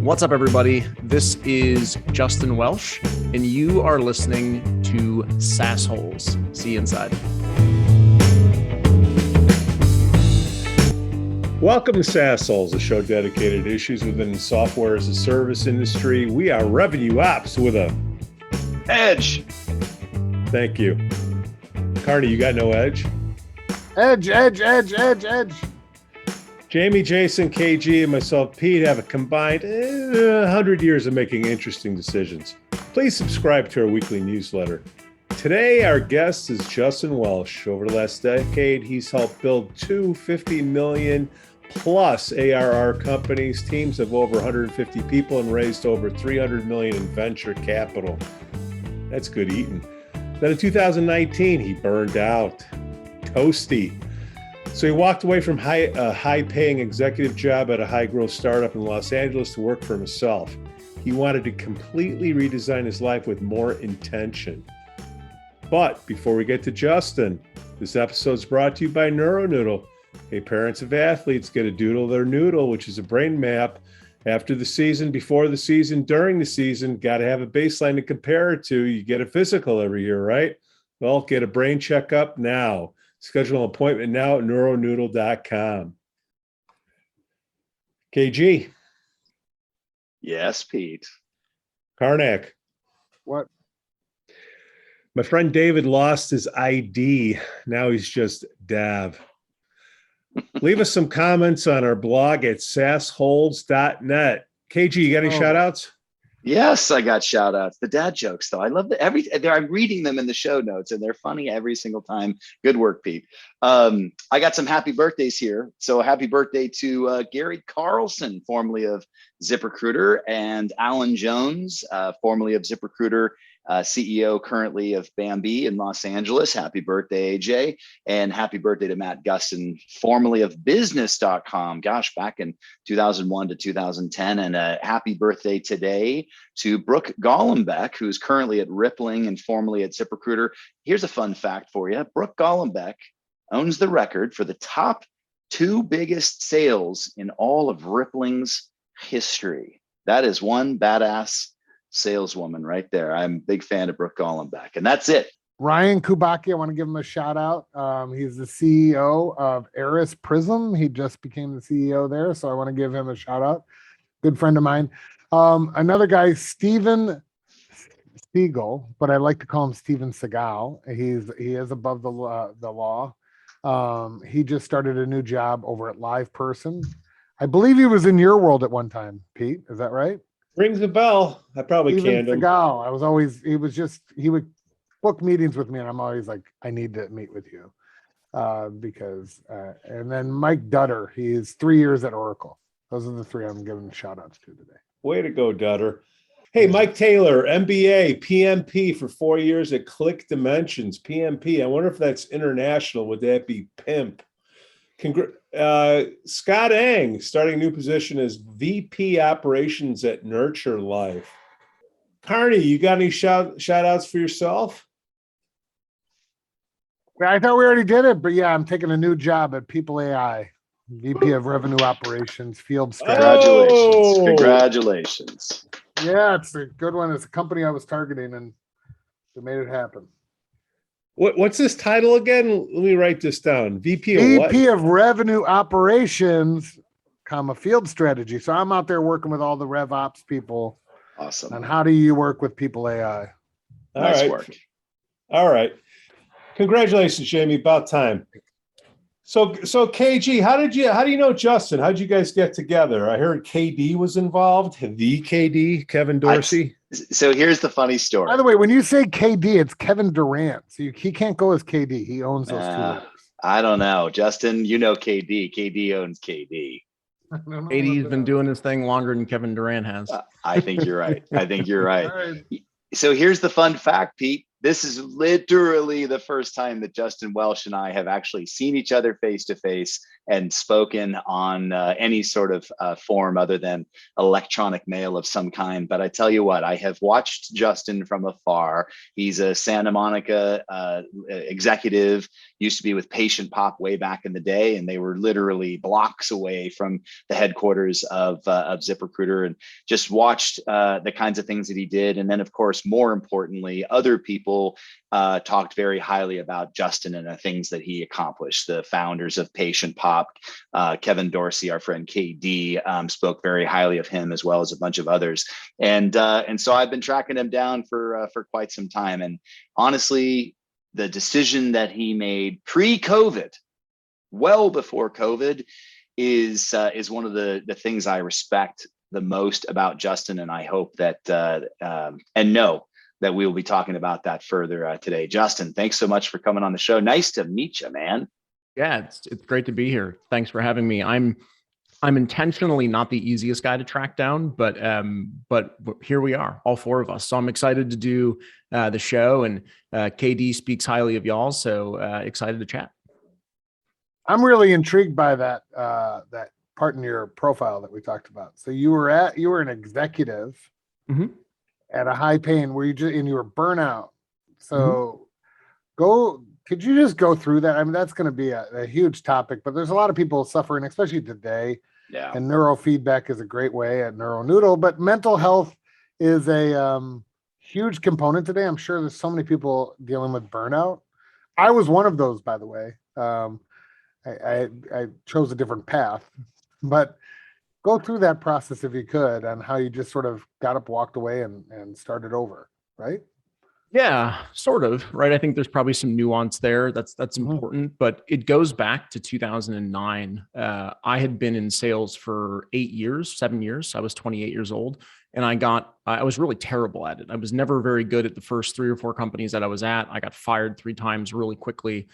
What's up, everybody? This is Justin Welsh, and you are listening to SaasHoles. See you inside. Welcome to SaasHoles, a show dedicated to issues within the software as a service industry. We are revenue ops with a edge. Thank you. Carney, you got no edge? Edge. Jamie, Jason, KG, and myself, Pete, have a combined 100 years of making interesting decisions. Please subscribe to our weekly newsletter. Today, our guest is Justin Welsh. Over the last decade, he's helped build two 50 million plus ARR companies, teams of over 150 people, and raised over 300 million in venture capital. That's good eating. Then in 2019, he burned out. Toasty. So he walked away from a high-paying executive job at a high-growth startup in Los Angeles to work for himself. He wanted to completely redesign his life with more intention. But before we get to Justin, this episode is brought to you by NeuroNoodle. Hey, parents of athletes, get a doodle their noodle, which is a brain map. After the season, before the season, during the season, got to have a baseline to compare it to. You get a physical every year, right? Well, get a brain checkup now. Schedule an appointment now at neuronoodle.com. KG. Yes, Pete. Karnak. What? My friend David lost his ID. Now he's just Dav. Leave us some comments on our blog at SaasHoles.net. KG, you got any shout outs? Yes, I got shout outs. The dad jokes, though. I love I'm reading them in the show notes, and they're funny every single time. Good work, Pete. I got some happy birthdays here. So happy birthday to Gary Carlson, formerly of ZipRecruiter, and Alan Jones, formerly of ZipRecruiter, CEO currently of Bambi in Los Angeles. Happy birthday, AJ. And happy birthday to Matt Gustin, formerly of business.com. Gosh, back in 2001 to 2010. And happy birthday today to Brooke Gollenbeck, who's currently at Rippling and formerly at ZipRecruiter. Here's a fun fact for you. Brooke Gollenbeck owns the record for the top two biggest sales in all of Rippling's history. That is one badass saleswoman right there. I'm a big fan of Brooke Gollenbeck, and that's it. Ryan Kubaki, I want to give him a shout out. He's the CEO of Eris Prism. He just became the CEO there, so I want to give him a shout out. Good friend of mine. Another guy, Steven Siegel, but I like to call him Steven Seagal. He is above the law. He just started a new job over at Live Person. I believe he was in your world at one time, Pete. Is that right? Rings a bell. I probably canned him. He would book meetings with me, and I'm always like, I need to meet with you. And then Mike Dutter, he's 3 years at Oracle. Those are the three I'm giving shout outs to today. Way to go, Dutter. Hey, Mike Taylor, MBA, PMP for 4 years at Click Dimensions, PMP. I wonder if that's international. Would that be pimp? Scott Ang, starting a new position as VP Operations at Nurture Life. Carney, you got any shout outs for yourself? I thought we already did it, but yeah, I'm taking a new job at People AI, VP of Revenue Operations, Field Strategy. Congratulations. Yeah, it's a good one. It's a company I was targeting, and we made it happen. What's this title again? Let me write this down. VP of what? VP of Revenue Operations, Field Strategy. So I'm out there working with all the Rev Ops people. Awesome. And how do you work with People AI? Nice work. All right. Congratulations, Jamie. About time. So KG, how do you know Justin? How did you guys get together? I heard KD was involved. The KD, Kevin Dorsey. So here's the funny story. By the way, when you say KD, it's Kevin Durant. So he can't go as KD. He owns those two letters. I don't know. Justin, you know KD. KD owns KD. KD's been doing this thing longer than Kevin Durant has. I think you're right. All right. So here's the fun fact, Pete. This is literally the first time that Justin Welsh and I have actually seen each other face to face and spoken on any sort of form other than electronic mail of some kind. But I tell you what, I have watched Justin from afar. He's a Santa Monica executive, used to be with Patient Pop way back in the day, and they were literally blocks away from the headquarters of ZipRecruiter, and just watched the kinds of things that he did. And then, of course, more importantly, other people talked very highly about Justin and the things that he accomplished. The founders of Patient Pop, Kevin Dorsey, our friend KD, spoke very highly of him, as well as a bunch of others. And so I've been tracking him down for quite some time. And honestly, the decision that he made pre-COVID, well before COVID, is one of the things I respect the most about Justin. And I hope that and know that we will be talking about that further today. Justin, thanks so much for coming on the show. Nice to meet you, man. Yeah, it's great to be here. Thanks for having me. I'm intentionally not the easiest guy to track down, but here we are, all four of us. So I'm excited to do the show, and KD speaks highly of y'all. So excited to chat. I'm really intrigued by that part in your profile that we talked about. So you were an executive. Mm-hmm. At a high pain where you were burnout. So could you just go through that? I mean, that's going to be a huge topic, but there's a lot of people suffering, especially today. Yeah. And neurofeedback is a great way at NeuroNoodle, but mental health is a huge component today. I'm sure there's so many people dealing with burnout. I was one of those, by the way. I chose a different path, but go through that process if you could, on how you just sort of got up, walked away, and started over, right? Yeah, sort of, right? I think there's probably some nuance there that's important, but it goes back to 2009. I had been in sales for 7 years. I was 28 years old, and I was really terrible at it. I was never very good at the first 3 or 4 companies that I was at. I got fired 3 times really quickly.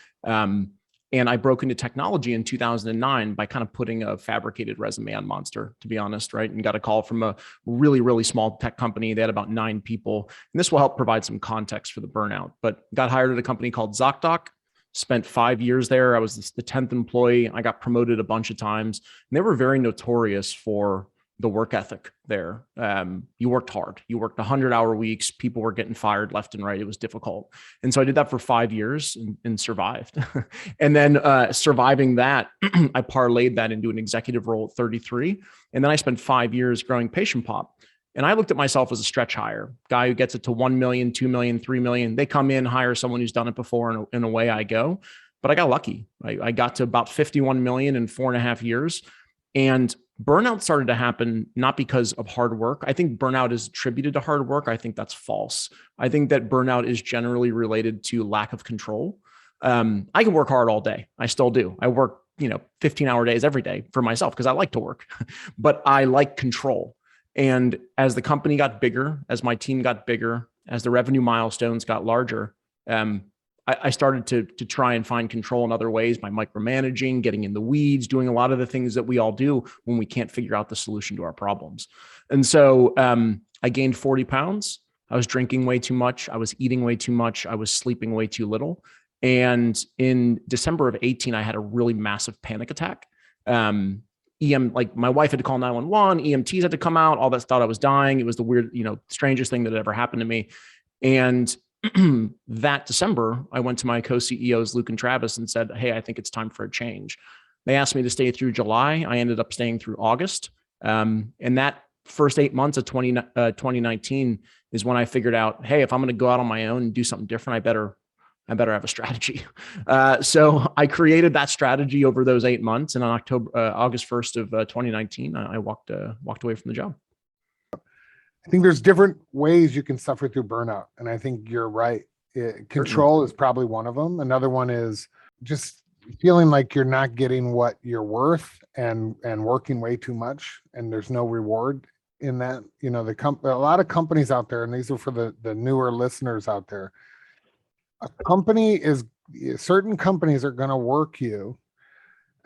And I broke into technology in 2009 by kind of putting a fabricated resume on Monster, to be honest, right? And got a call from a really, really small tech company. They had about 9 people. And this will help provide some context for the burnout. But got hired at a company called ZocDoc, spent 5 years there. I was the 10th employee. I got promoted a bunch of times. And they were very notorious for the work ethic there. You worked hard. You worked 100-hour weeks. People were getting fired left and right. It was difficult. And so I did that for 5 years and survived. And then surviving that, I parlayed that into an executive role at 33. And then I spent 5 years growing Patient Pop. And I looked at myself as a stretch hire, guy who gets it to 1 million, 2 million, 3 million. They come in, hire someone who's done it before, and away I go. But I got lucky. I got to about 51 million in 4.5 years. And burnout started to happen not because of hard work. I think burnout is attributed to hard work. I think that's false. I think that burnout is generally related to lack of control. I can work hard all day. I still do. I work, 15-hour days every day for myself because I like to work, but I like control. And as the company got bigger, as my team got bigger, as the revenue milestones got larger, I started to try and find control in other ways by micromanaging, getting in the weeds, doing a lot of the things that we all do when we can't figure out the solution to our problems. And so I gained 40 pounds. I was drinking way too much. I was eating way too much. I was sleeping way too little. And in December of 18, I had a really massive panic attack. Like my wife had to call 911, EMTs had to come out, all that, thought I was dying. It was the weird, strangest thing that had ever happened to me. And that December, I went to my co-CEOs, Luke and Travis, and said, hey, I think it's time for a change. They asked me to stay through July. I ended up staying through August. And that first 8 months of 2019 is when I figured out, hey, if I'm going to go out on my own and do something different, I better have a strategy. So I created that strategy over those 8 months. And on August 1st of 2019, I walked away from the job. I think there's different ways you can suffer through burnout. And I think you're right. Control is probably one of them. Another one is just feeling like you're not getting what you're worth and working way too much. And there's no reward in that. A lot of companies out there, and these are for the newer listeners out there. Certain companies are going to work you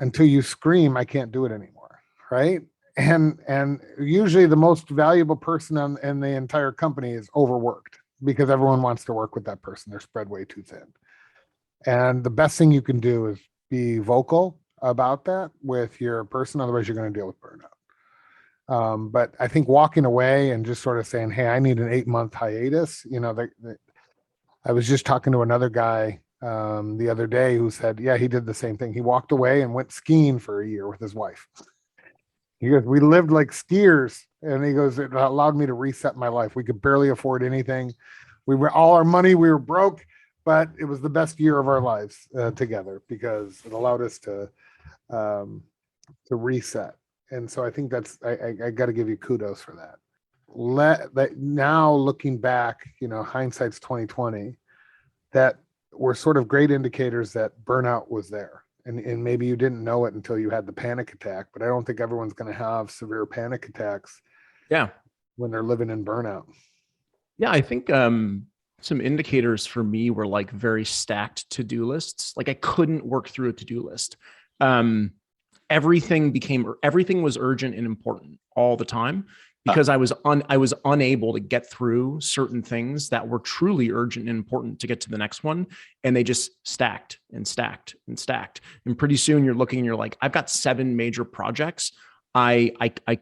until you scream, I can't do it anymore. Right. And usually the most valuable person in the entire company is overworked. because everyone wants to work with that person. They're spread way too thin. And the best thing you can do is be vocal about that with your person. Otherwise, you're going to deal with burnout. But I think walking away and just sort of saying, hey, I need an 8-month hiatus. I was just talking to another guy the other day who said, yeah, he did the same thing. He walked away and went skiing for a year with his wife. He goes, we lived like skiers. And he goes, it allowed me to reset my life. We could barely afford anything. We were all our money. We were broke, but it was the best year of our lives together because it allowed us to reset. And so I think I got to give you kudos for that. Now looking back, hindsight's 2020, that were sort of great indicators that burnout was there. And maybe you didn't know it until you had the panic attack, but I don't think everyone's going to have severe panic attacks. Yeah. When they're living in burnout. Yeah. I think some indicators for me were like very stacked to-do lists. Like I couldn't work through a to-do list. Everything was urgent and important all the time because I was unable to get through certain things that were truly urgent and important to get to the next one. And they just stacked and stacked and stacked. And pretty soon you're looking and you're like, I've got 7 major projects. I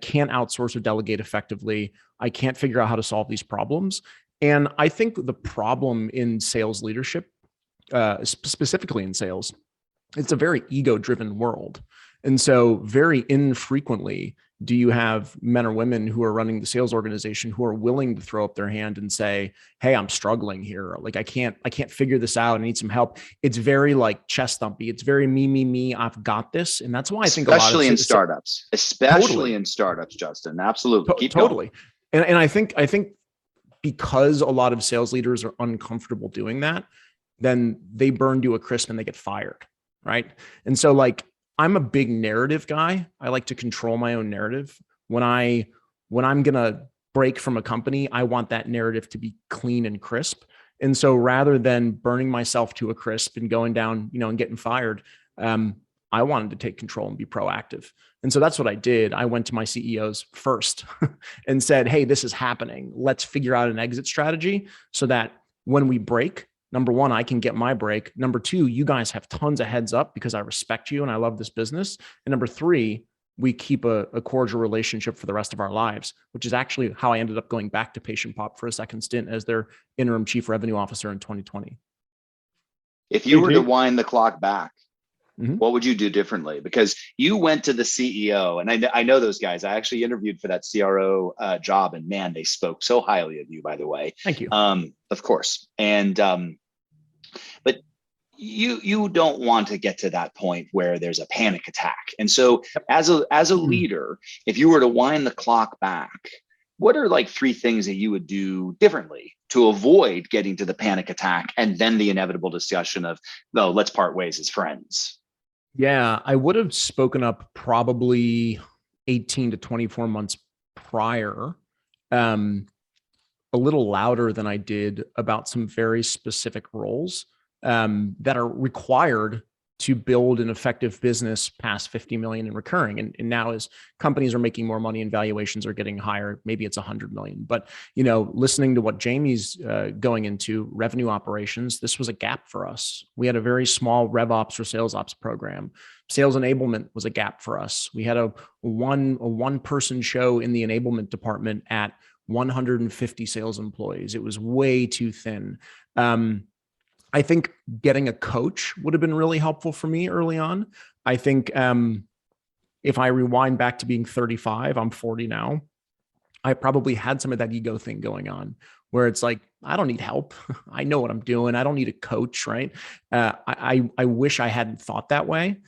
can't outsource or delegate effectively. I can't figure out how to solve these problems. And I think the problem in sales leadership, specifically in sales, it's a very ego-driven world. And so very infrequently do you have men or women who are running the sales organization who are willing to throw up their hand and say, hey, I'm struggling here. Like I can't figure this out. I need some help. It's very like chest thumpy. It's very me, I've got this. And that's why I think especially in startups, Justin. Absolutely. Keep totally. Going. And I think because a lot of sales leaders are uncomfortable doing that, then they burn to a crisp and they get fired. Right. And so like, I'm a big narrative guy. I like to control my own narrative. When I'm going to break from a company, I want that narrative to be clean and crisp. And so rather than burning myself to a crisp and going down, and getting fired, I wanted to take control and be proactive. And so that's what I did. I went to my CEOs first and said, hey, this is happening. Let's figure out an exit strategy so that when we break, number one, I can get my break. Number two, you guys have tons of heads up because I respect you and I love this business. And number three, we keep a cordial relationship for the rest of our lives, which is actually how I ended up going back to Patient Pop for a second stint as their interim chief revenue officer in 2020. If you were to wind the clock back, what would you do differently? Because you went to the CEO, and I know those guys. I actually interviewed for that CRO job, and man, they spoke so highly of you, by the way. Thank you. Of course. And but you don't want to get to that point where there's a panic attack. And so as a leader, if you were to wind the clock back, what are like 3 things that you would do differently to avoid getting to the panic attack and then the inevitable discussion of, no, let's part ways as friends? Yeah, I would have spoken up probably 18 to 24 months prior, a little louder than I did about some very specific roles that are required to build an effective business past 50 million in recurring. And now as companies are making more money and valuations are getting higher, maybe it's 100 million. But, listening to what Jamie's going into revenue operations, this was a gap for us. We had a very small rev ops or sales ops program. Sales enablement was a gap for us. We had a one person show in the enablement department at 150 sales employees. It was way too thin. I think getting a coach would have been really helpful for me early on. I think if I rewind back to being 35, I'm 40 now. I probably had some of that ego thing going on where it's like, I don't need help. I know what I'm doing. I don't need a coach, right? I wish I hadn't thought that way.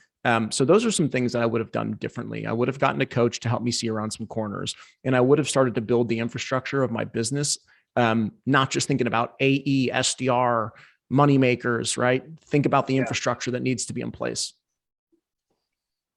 So those are some things that I would have done differently. I would have gotten a coach to help me see around some corners, and I would have started to build the infrastructure of my business, not just thinking about AE, SDR, money makers, right? Think about the infrastructure that needs to be in place.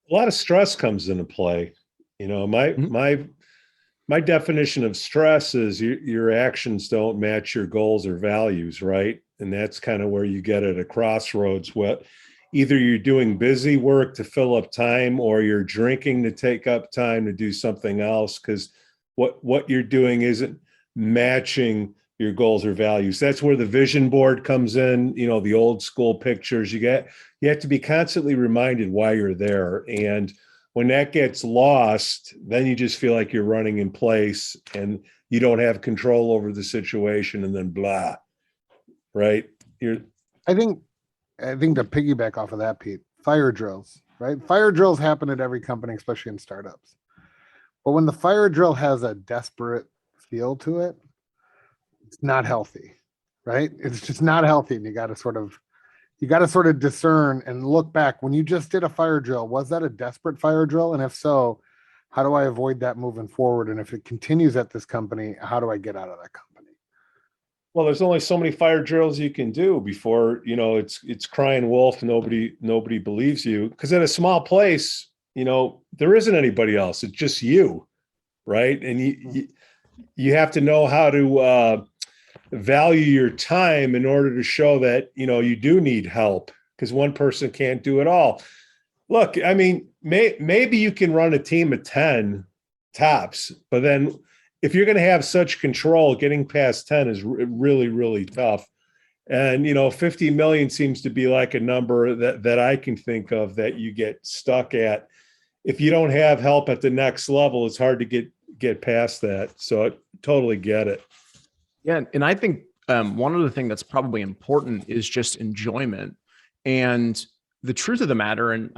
A lot of stress comes into play. My definition of stress is your actions don't match your goals or values, right? And that's kind of where you get at a crossroads. What either you're doing busy work to fill up time, or you're drinking to take up time to do something else because what you're doing isn't matching your goals or values. That's where the vision board comes in, you know, the old school pictures. You have to be constantly reminded why you're there. And when that gets lost, then you just feel like you're running in place and you don't have control over the situation, and then blah, right? I think to piggyback off of that, Pete, fire drills, right? Fire drills happen at every company, especially in startups. But when the fire drill has a desperate feel to it, it's not healthy, right? It's just not healthy. And you got to sort of discern and look back. When you just did a fire drill, was that a desperate fire drill? And if so, how do I avoid that moving forward? And if it continues at this company, how do I get out of that company? Well, there's only so many fire drills you can do before, you know, it's crying wolf. Nobody believes you, because at a small place, you know, there isn't anybody else. It's just you, right? And you have to know how to value your time in order to show that, you know, you do need help, because one person can't do it all. Look, I mean, maybe you can run a team of 10 tops, but then if you're going to have such control, getting past 10 is really, really tough. And, you know, 50 million seems to be like a number that I can think of that you get stuck at. If you don't have help at the next level, it's hard to get past that. So I totally get it. Yeah. And I think one other thing that's probably important is just enjoyment. And the truth of the matter, and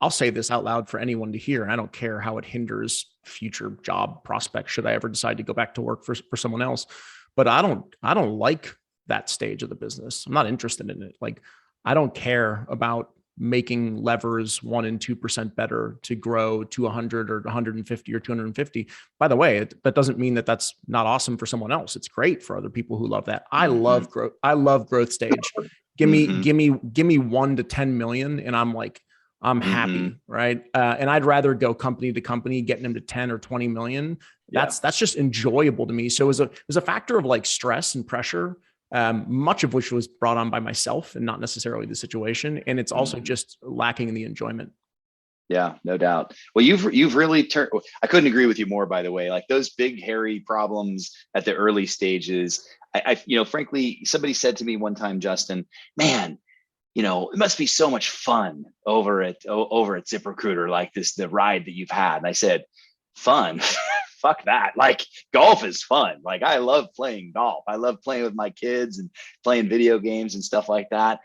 I'll say this out loud for anyone to hear, and I don't care how it hinders future job prospects should I ever decide to go back to work for someone else. But I don't like that stage of the business. I'm not interested in it. Like, I don't care about making levers 1% and 2% better to grow to 100 or 150 or 250. By the way, that doesn't mean that that's not awesome for someone else. It's great for other people who love that. I love growth. I love growth stage. Give me 1 to 10 million, and I'm happy, right? And I'd rather go company to company, getting them to 10 or 20 million. That's just enjoyable to me. So it was a factor of like stress and pressure, much of which was brought on by myself and not necessarily the situation. And it's also just lacking in the enjoyment. Yeah, no doubt. Well, you've really turned. I couldn't agree with you more, by the way. Like those big, hairy problems at the early stages. I you know, frankly, somebody said to me one time, Justin, man, you know, it must be so much fun over at ZipRecruiter, like the ride that you've had. And I said, fun? Fuck that. Like, golf is fun. Like, I love playing golf. I love playing with my kids and playing video games and stuff like that.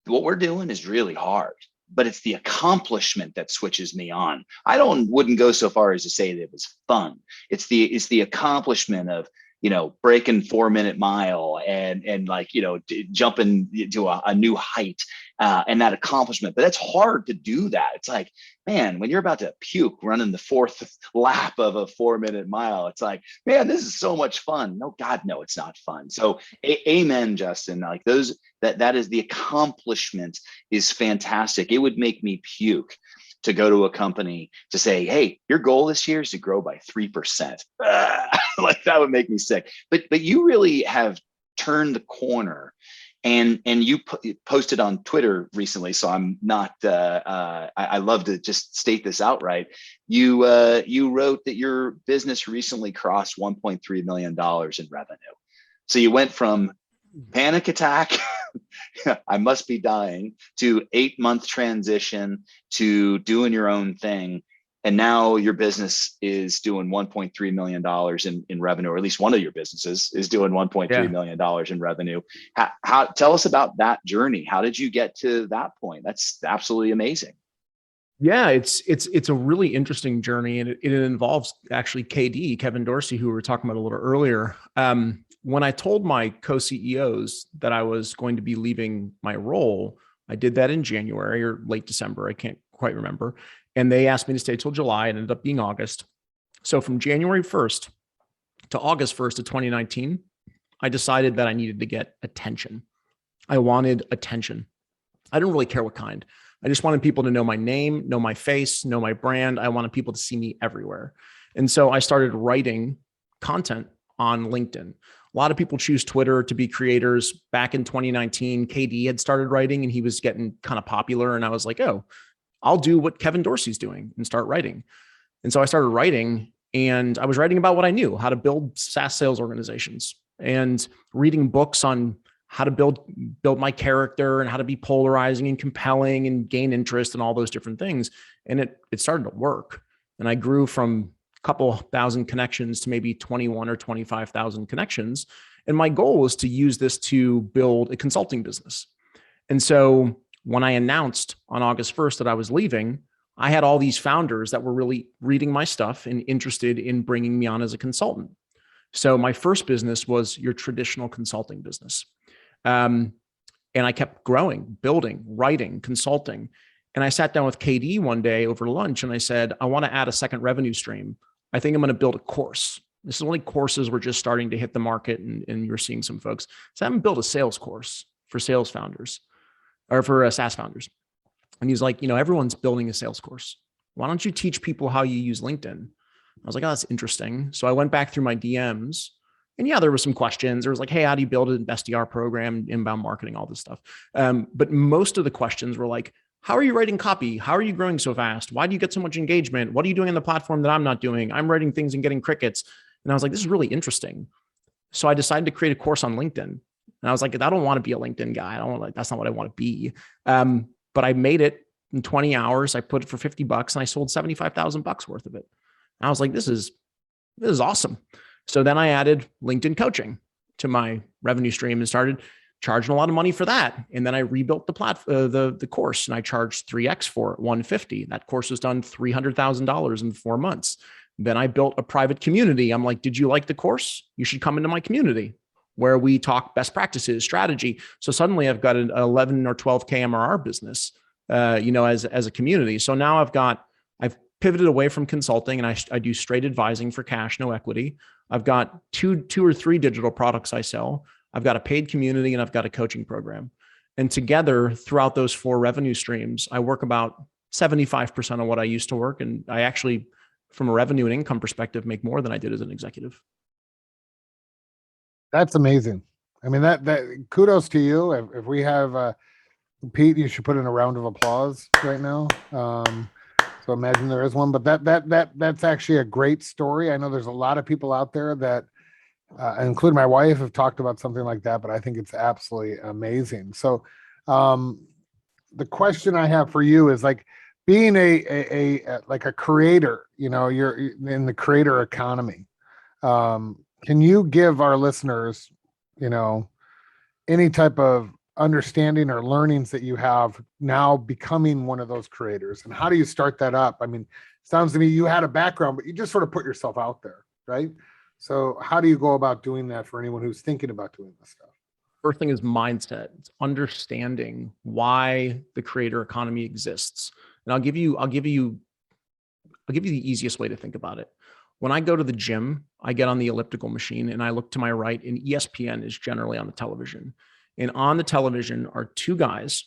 What we're doing is really hard, but it's the accomplishment that switches me on. I wouldn't go so far as to say that it was fun. It's the accomplishment of, you know, breaking 4-minute mile and like, you know, jumping to a new height and that accomplishment. But that's hard to do that. It's like, man, when you're about to puke running the 4th lap of a 4-minute mile, it's like, man, this is so much fun. No, God, no, it's not fun. So amen, Justin. Like that is the accomplishment is fantastic. It would make me puke to go to a company to say, hey, your goal this year is to grow by 3%. Like, that would make me sick. But you really have turned the corner, and you posted on Twitter recently. So I'm not, I love to just state this outright. You wrote that your business recently crossed $1.3 million in revenue. So you went from panic attack, I must be dying, to 8-month transition to doing your own thing. And now your business is doing $1.3 million in revenue, or at least one of your businesses is doing $1.3 million in revenue. How tell us about that journey. How did you get to that point? That's absolutely amazing. Yeah, it's a really interesting journey, and it involves actually Kevin Dorsey, who we were talking about a little earlier. When I told my co-CEOs that I was going to be leaving my role, I did that in January or late December. I can't quite remember. And they asked me to stay till July. It ended up being August. So from January 1st to August 1st of 2019, I decided that I needed to get attention. I wanted attention. I didn't really care what kind. I just wanted people to know my name, know my face, know my brand. I wanted people to see me everywhere. And so I started writing content on LinkedIn. A lot of people choose Twitter to be creators. Back in 2019, KD had started writing and he was getting kind of popular. And I was like, oh, I'll do what Kevin Dorsey's doing and start writing. And so I started writing, and I was writing about what I knew, how to build SaaS sales organizations. and reading books on how to build my character and how to be polarizing and compelling and gain interest and all those different things. And it started to work. And I grew from a couple thousand connections to maybe 21 or 25,000 connections. And my goal was to use this to build a consulting business. And so when I announced on August 1st that I was leaving, I had all these founders that were really reading my stuff and interested in bringing me on as a consultant. So my first business was your traditional consulting business. And I kept growing, building, writing, consulting. And I sat down with KD one day over lunch and I said, I want to add a second revenue stream. I think I'm going to build a course. This is only courses were just starting to hit the market, and you're seeing some folks. So I'm going to build a sales course for sales founders or for SaaS founders. And he's like, everyone's building a sales course. Why don't you teach people how you use LinkedIn? I was like, oh, that's interesting. So I went back through my DMs. And yeah, there were some questions. There was like, hey, how do you build an SDR program, inbound marketing, all this stuff. But most of the questions were like, how are you writing copy? How are you growing so fast? Why do you get so much engagement? What are you doing on the platform that I'm not doing? I'm writing things and getting crickets. And I was like, this is really interesting. So I decided to create a course on LinkedIn. And I was like, I don't want to be a LinkedIn guy. That's not what I want to be. But I made it in 20 hours. I put it for $50 and I sold $75,000 worth of it. And I was like, this is awesome. So then I added LinkedIn coaching to my revenue stream and started charging a lot of money for that. And then I rebuilt the course and I charged 3x for it, $150. That course was done $300,000 in 4 months. Then I built a private community. I'm like, did you like the course? You should come into my community where we talk best practices, strategy. So suddenly I've got an 11 or 12K MRR business, as a community. So now I've pivoted away from consulting and I do straight advising for cash, no equity. I've got two or three digital products I sell. I've got a paid community and I've got a coaching program. And together throughout those 4 revenue streams, I work about 75% of what I used to work. And I actually, from a revenue and income perspective, make more than I did as an executive. That's amazing. I mean, that kudos to you. If we have Pete, you should put in a round of applause right now. So imagine there is one, but that's actually a great story. I know there's a lot of people out there that, including my wife, have talked about something like that, but I think it's absolutely amazing. So the question I have for you is like being a creator, you're in the creator economy. Can you give our listeners, any type of understanding or learnings that you have now becoming one of those creators, and how do you start that up? I mean, sounds to me you had a background, but you just sort of put yourself out there, right? So how do you go about doing that for anyone who's thinking about doing this stuff? First thing is mindset. It's understanding why the creator economy exists. And I'll give you the easiest way to think about it. When I go to the gym, I get on the elliptical machine and I look to my right, and ESPN is generally on the television. And on the television are 2 guys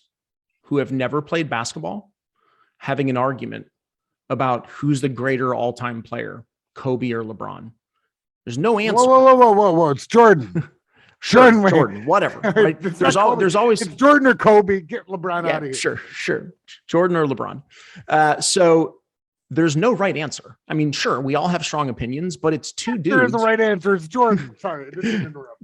who have never played basketball having an argument about who's the greater all-time player, Kobe or LeBron. There's no answer. Whoa. It's Jordan. Sure, Jordan, whatever. Right? There's always it's Jordan or Kobe. Get LeBron out of here. Sure. Jordan or LeBron. So there's no right answer. I mean, sure, we all have strong opinions, but it's 2 dudes. There's the right answer. It's Jordan. Sorry, I didn't interrupt.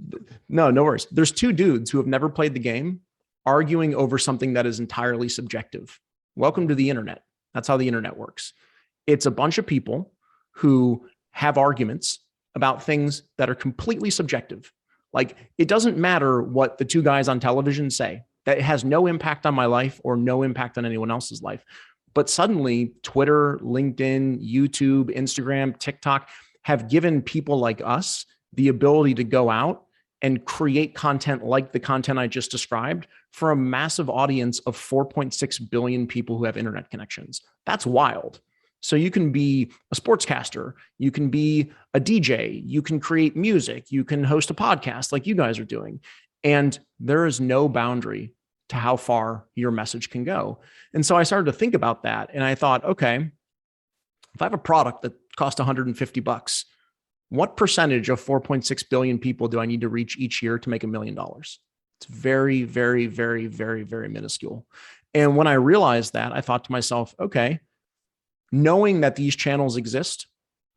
No worries. There's 2 dudes who have never played the game arguing over something that is entirely subjective. Welcome to the internet. That's how the internet works. It's a bunch of people who have arguments about things that are completely subjective. Like, it doesn't matter what the 2 guys on television say. That has no impact on my life or no impact on anyone else's life. But suddenly Twitter, LinkedIn, YouTube, Instagram, TikTok have given people like us the ability to go out and create content like the content I just described for a massive audience of 4.6 billion people who have internet connections. That's wild. So you can be a sportscaster, you can be a DJ, you can create music, you can host a podcast like you guys are doing. And there is no boundary to how far your message can go. And so I started to think about that. And I thought, okay, if I have a product that costs $150, what percentage of 4.6 billion people do I need to reach each year to make $1 million? It's very, very, very, very, very minuscule. And when I realized that, I thought to myself, okay, knowing that these channels exist,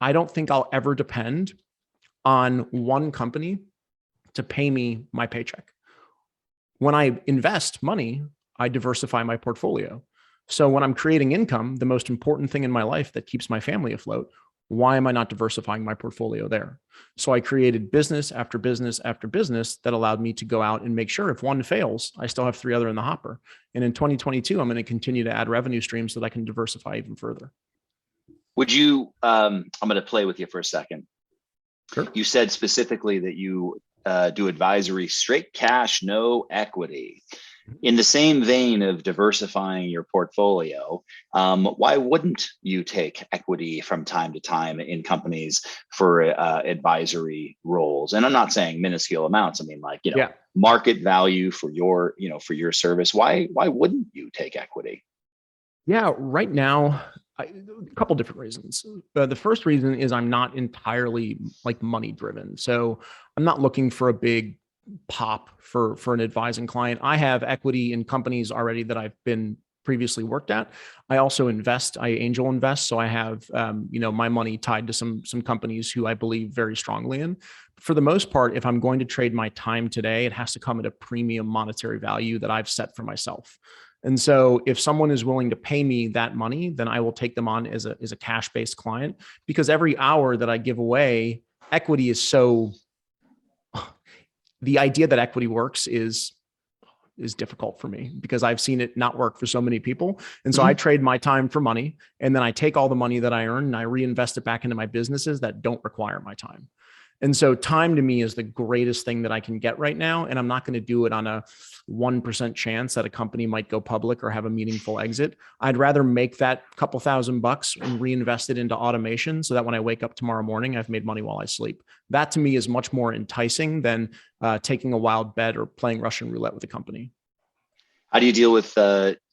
I don't think I'll ever depend on one company to pay me my paycheck. When I invest money, I diversify my portfolio. So when I'm creating income, the most important thing in my life that keeps my family afloat, why am I not diversifying my portfolio there? So I created business after business after business that allowed me to go out and make sure if one fails, I still have 3 other in the hopper. And in 2022, I'm going to continue to add revenue streams so that I can diversify even further. Would you, I'm going to play with you for a second. Sure. You said specifically that you do advisory, straight cash, no equity. In the same vein of diversifying your portfolio, why wouldn't you take equity from time to time in companies for advisory roles? And I'm not saying minuscule amounts. I mean, like, market value for your, for your service. Why wouldn't you take equity? Yeah, right now, a couple different reasons. The first reason is I'm not entirely like money driven. So I'm not looking for a big pop for an advising client. I have equity in companies already that I've been previously worked at. I also invest, I angel invest. So I have, my money tied to some companies who I believe very strongly in. For the most part, if I'm going to trade my time today, it has to come at a premium monetary value that I've set for myself. And so if someone is willing to pay me that money, then I will take them on as a cash-based client, because every hour that I give away, equity is so, the idea that equity works is difficult for me because I've seen it not work for so many people. And so I trade my time for money, and then I take all the money that I earn and I reinvest it back into my businesses that don't require my time. And so time to me is the greatest thing that I can get right now. And I'm not going to do it on a 1% chance that a company might go public or have a meaningful exit. I'd rather make that couple $1,000 and reinvest it into automation so that when I wake up tomorrow morning, I've made money while I sleep. That to me is much more enticing than taking a wild bet or playing Russian roulette with a company. How do you deal with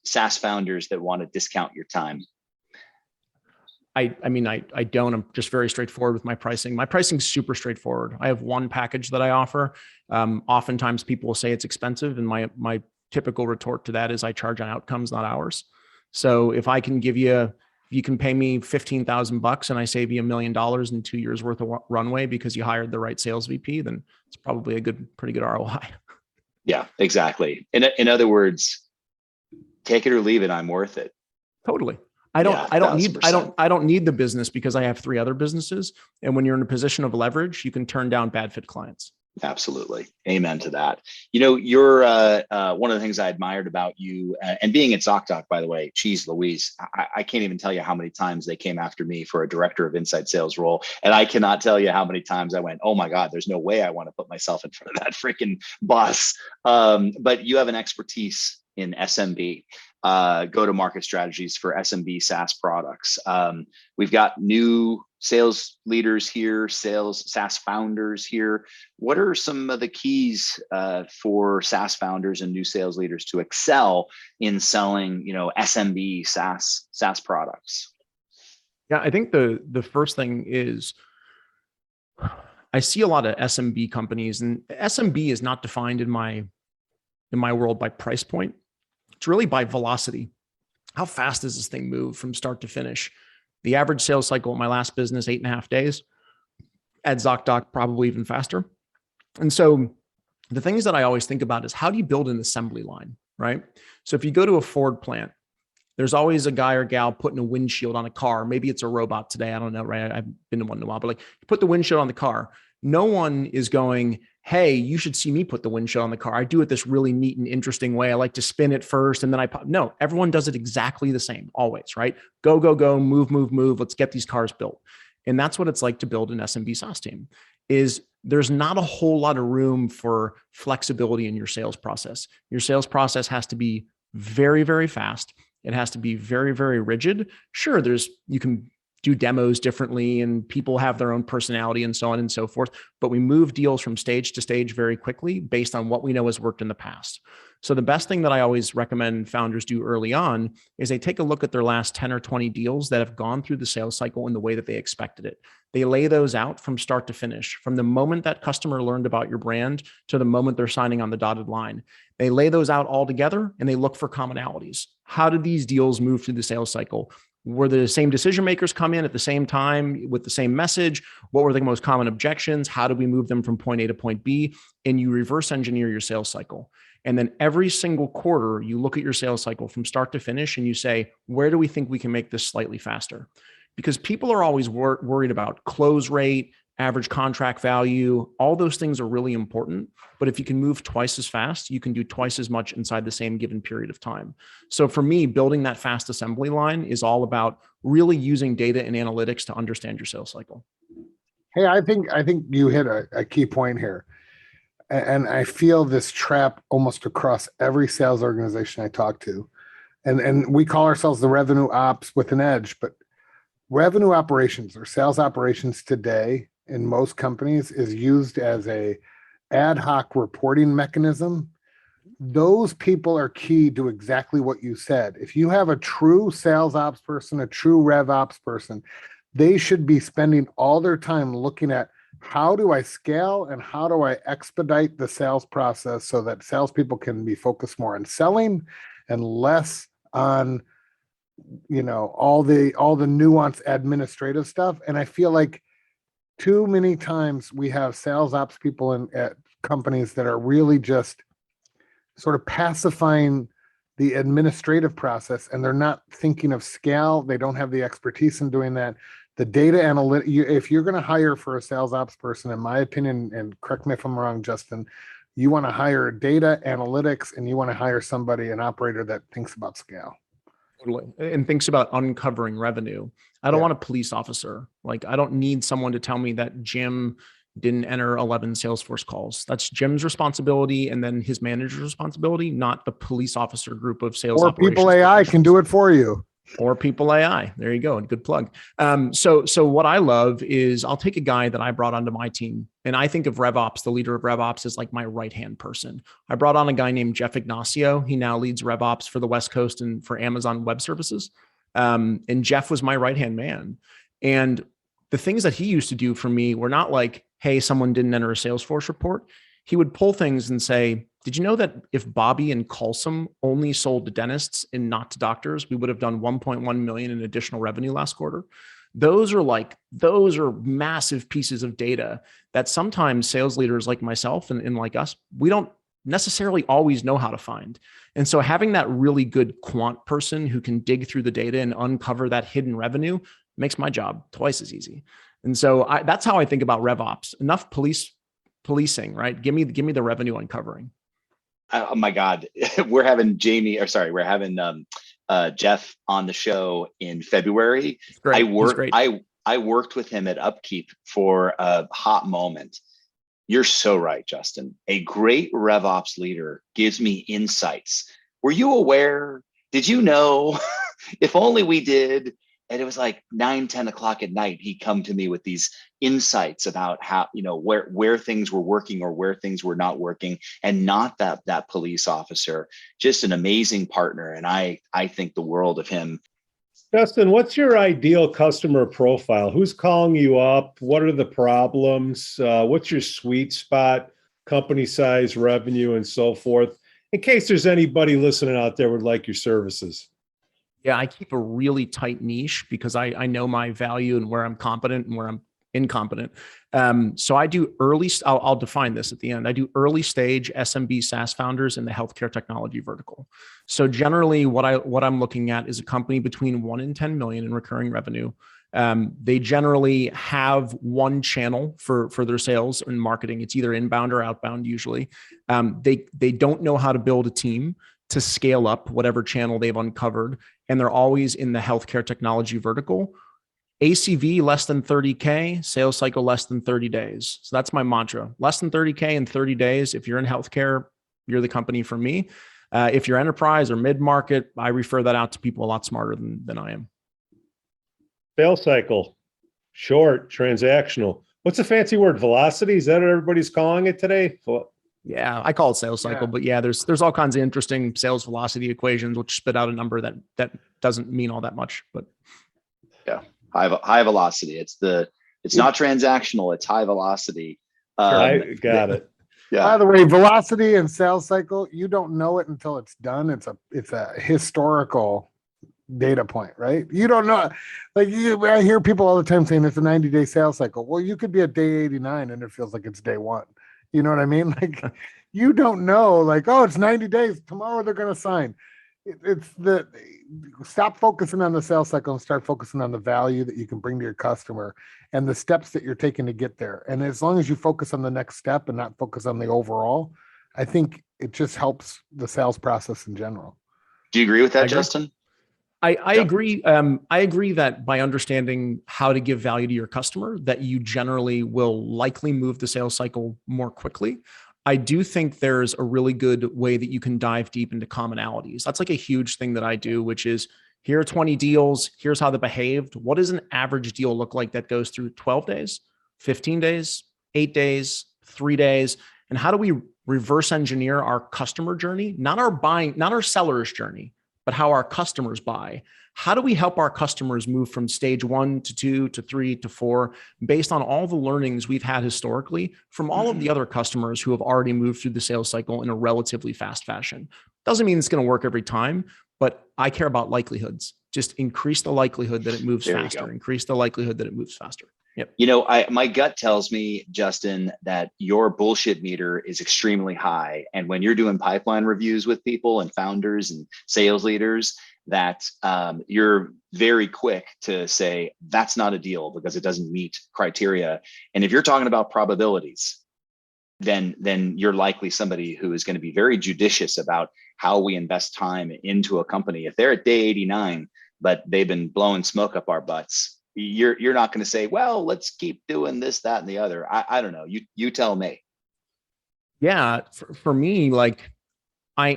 SaaS founders that want to discount your time? I don't. I'm just very straightforward with my pricing. My pricing is super straightforward. I have one package that I offer. Oftentimes people will say it's expensive, and my typical retort to that is I charge on outcomes, not hours. So if I can give you, you can pay me $15,000 and I save you $1 million in 2 years worth of runway because you hired the right sales VP, then it's probably a pretty good ROI. Yeah, exactly. In other words, take it or leave it. I'm worth it. Totally. I don't need the business because I have 3 other businesses. And when you're in a position of leverage, you can turn down bad fit clients. Absolutely. Amen to that. You're one of the things I admired about you and being at ZocDoc, by the way, geez Louise, I can't even tell you how many times they came after me for a director of inside sales role. And I cannot tell you how many times I went, oh my God, there's no way I want to put myself in front of that freaking boss. But you have an expertise in SMB, go-to-market strategies for SMB SaaS products. We've got new sales leaders here, SaaS founders here. What are some of the keys for SaaS founders and new sales leaders to excel in selling, SMB SaaS products? Yeah, I think the first thing is I see a lot of SMB companies, and SMB is not defined in my world by price point. It's really by velocity. How fast does this thing move from start to finish? The average sales cycle at my last business, 8.5 days. At ZocDoc, probably even faster. And so the things that I always think about is how do you build an assembly line, right? So if you go to a Ford plant, there's always a guy or gal putting a windshield on a car. Maybe it's a robot today. I don't know, right? I've been to one in a while, but like you put the windshield on the car. No one is going, hey, you should see me put the windshield on the car. I do it this really neat and interesting way. I like to spin it first and then I pop. No, everyone does it exactly the same, always, right? Go, go, go, move, move, move. Let's get these cars built. And that's what it's like to build an SMB SaaS team. Is there's not a whole lot of room for flexibility in your sales process. Your sales process has to be very, very fast. It has to be very, very rigid. Sure, you can do demos differently and people have their own personality and so on and so forth, but we move deals from stage to stage very quickly based on what we know has worked in the past. So the best thing that I always recommend founders do early on is they take a look at their last 10 or 20 deals that have gone through the sales cycle in the way that they expected it. They lay those out from start to finish, from the moment that customer learned about your brand to the moment they're signing on the dotted line. They lay those out all together and they look for commonalities. How did these deals move through the sales cycle? Were the same decision makers come in at the same time with the same message? What were the most common objections? How do we move them from point A to point B? And you reverse engineer your sales cycle. And then every single quarter, you look at your sales cycle from start to finish and you say, where do we think we can make this slightly faster? Because people are always worried about close rate, average contract value. All those things are really important. But if you can move twice as fast, you can do twice as much inside the same given period of time. So for me, building that fast assembly line is all about really using data and analytics to understand your sales cycle. Hey, I think you hit a key point here. And I feel this trap almost across every sales organization I talk to. And we call ourselves the revenue ops with an edge, but revenue operations or sales operations today in most companies is used as a ad hoc reporting mechanism. Those people are key to exactly what you said. If you have a true sales ops person, a true rev ops person, they should be spending all their time looking at how do I scale and how do I expedite the sales process so that salespeople can be focused more on selling and less on, you know, all the nuanced administrative stuff. And I feel like too many times we have sales ops people at companies that are really just sort of pacifying the administrative process, and they're not thinking of scale. They don't have the expertise in doing that. The data analytic, if you're going to hire for a sales ops person, in my opinion, and correct me if I'm wrong, Justin, you want to hire data analytics and you want to hire somebody, an operator that thinks about scale. Totally. And thinks about uncovering revenue. I don't want a police officer. Like, I don't need someone to tell me that Jim didn't enter 11 Salesforce calls. That's Jim's responsibility and then his manager's responsibility, not the police officer group of sales. Or people AI can do it for you. Or people AI. There you go. Good plug. So what I love is I'll take a guy that I brought onto my team, and I think of RevOps, the leader of RevOps, as like my right-hand person. I brought on a guy named Jeff Ignacio. He now leads RevOps for the West Coast and for Amazon Web Services. And Jeff was my right-hand man. And the things that he used to do for me were not like, hey, someone didn't enter a Salesforce report. He would pull things and say, did you know that if Bobby and Colsum only sold to dentists and not to doctors, we would have done 1.1 million in additional revenue last quarter? Those are massive pieces of data that sometimes sales leaders like myself and like us, we don't necessarily always know how to find. And so having that really good quant person who can dig through the data and uncover that hidden revenue makes my job twice as easy. And so that's how I think about RevOps. Enough policing, right? Give me the revenue uncovering. Oh my God, we're having Jeff on the show in February. I worked with him at Upkeep for a hot moment. You're so right, Justin. A great RevOps leader gives me insights. Were you aware? Did you know? If only we did. And it was like 9, 10 o'clock at night. He'd come to me with these insights about how, you know, where things were working or where things were not working, and not that police officer. Just an amazing partner. And I think the world of him. Justin, what's your ideal customer profile? Who's calling you up? What are the problems? What's your sweet spot, company size, revenue, and so forth? In case there's anybody listening out there would like your services. Yeah, I keep a really tight niche because I know my value and where I'm competent and where I'm incompetent. So I do I'll define this at the end. I do early stage SMB SaaS founders in the healthcare technology vertical. So generally what I'm looking at is a company between 1 and 10 million in recurring revenue. They generally have one channel for their sales and marketing. It's either inbound or outbound usually. They don't know how to build a team to scale up whatever channel they've uncovered. And they're always in the healthcare technology vertical. ACV less than 30K, sales cycle less than 30 days. So that's my mantra. Less than 30K in 30 days. If you're in healthcare, you're the company for me. If you're enterprise or mid-market, I refer that out to people a lot smarter than I am. Sales cycle, short, transactional. What's a fancy word? Velocity? Is that what everybody's calling it today? Yeah, I call it sales cycle, but yeah, there's all kinds of interesting sales velocity equations, which spit out a number that doesn't mean all that much, but yeah, high velocity. It's not transactional. It's high velocity. I got it. Yeah. By the way, velocity and sales cycle, you don't know it until it's done. It's a historical data point, right? You don't know. Like I hear people all the time saying it's a 90-day sales cycle. Well, you could be at day 89 and it feels like it's day one. You know what I mean? Like you don't know, like, oh, it's 90 days. Tomorrow they're going to sign. It's the stop focusing on the sales cycle and start focusing on the value that you can bring to your customer and the steps that you're taking to get there. And as long as you focus on the next step and not focus on the overall, I think it just helps the sales process in general. Do you agree with that, I agree. Justin? I agree. I agree that by understanding how to give value to your customer, that you generally will likely move the sales cycle more quickly. I do think there's a really good way that you can dive deep into commonalities. That's like a huge thing that I do, which is here are 20 deals. Here's how they behaved. What does an average deal look like that goes through 12 days, 15 days, 8 days, 3 days? And how do we reverse engineer our customer journey, not our seller's journey, but how our customers buy? How do we help our customers move from stage 1 to 2 to 3 to 4 based on all the learnings we've had historically from all of the other customers who have already moved through the sales cycle in a relatively fast fashion? Doesn't mean it's going to work every time, but I care about likelihoods. Just increase the likelihood that it moves faster. Increase the likelihood that it moves faster. Yep. You know, my gut tells me, Justin, that your bullshit meter is extremely high. And when you're doing pipeline reviews with people and founders and sales leaders, that you're very quick to say, that's not a deal because it doesn't meet criteria. And if you're talking about probabilities, then you're likely somebody who is going to be very judicious about how we invest time into a company. If they're at day 89, but they've been blowing smoke up our butts, you're not going to say, well, let's keep doing this, that, and the other. I don't know. You tell me. Yeah, for me, like I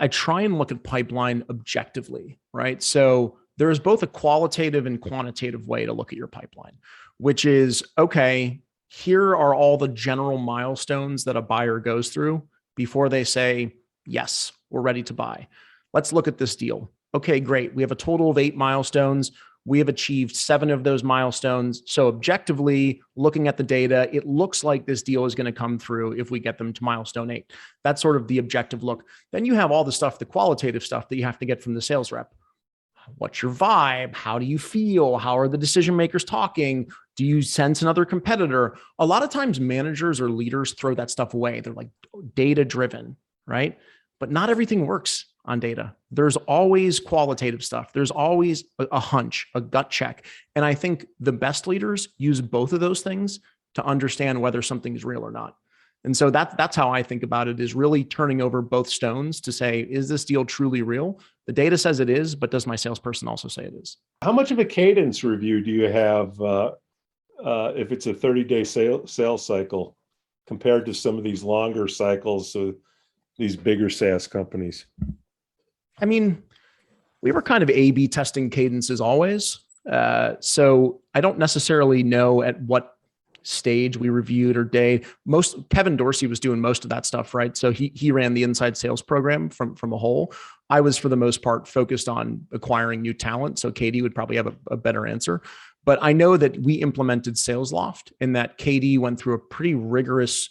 try and look at pipeline objectively, right? So there is both a qualitative and quantitative way to look at your pipeline, which is, okay, here are all the general milestones that a buyer goes through before they say, yes, we're ready to buy. Let's look at this deal. Okay, great. We have a total of 8 milestones. We have achieved 7 of those milestones. So objectively, looking at the data, it looks like this deal is going to come through if we get them to milestone 8. That's sort of the objective look. Then you have all the stuff, the qualitative stuff that you have to get from the sales rep. What's your vibe? How do you feel? How are the decision makers talking? Do you sense another competitor? A lot of times managers or leaders throw that stuff away. They're like data driven, right? But not everything works on data. There's always qualitative stuff. There's always a hunch, a gut check. And I think the best leaders use both of those things to understand whether something is real or not. And so that's how I think about it, is really turning over both stones to say, is this deal truly real? The data says it is, but does my salesperson also say it is? How much of a cadence review do you have if it's a 30-day sales cycle compared to some of these longer cycles of these bigger SaaS companies? I mean, we were kind of A/B testing cadences always. So I don't necessarily know at what stage we reviewed or day. Kevin Dorsey was doing most of that stuff, right? So he ran the inside sales program from a whole. I was, for the most part, focused on acquiring new talent. So Katie would probably have a better answer. But I know that we implemented SalesLoft, and that Katie went through a pretty rigorous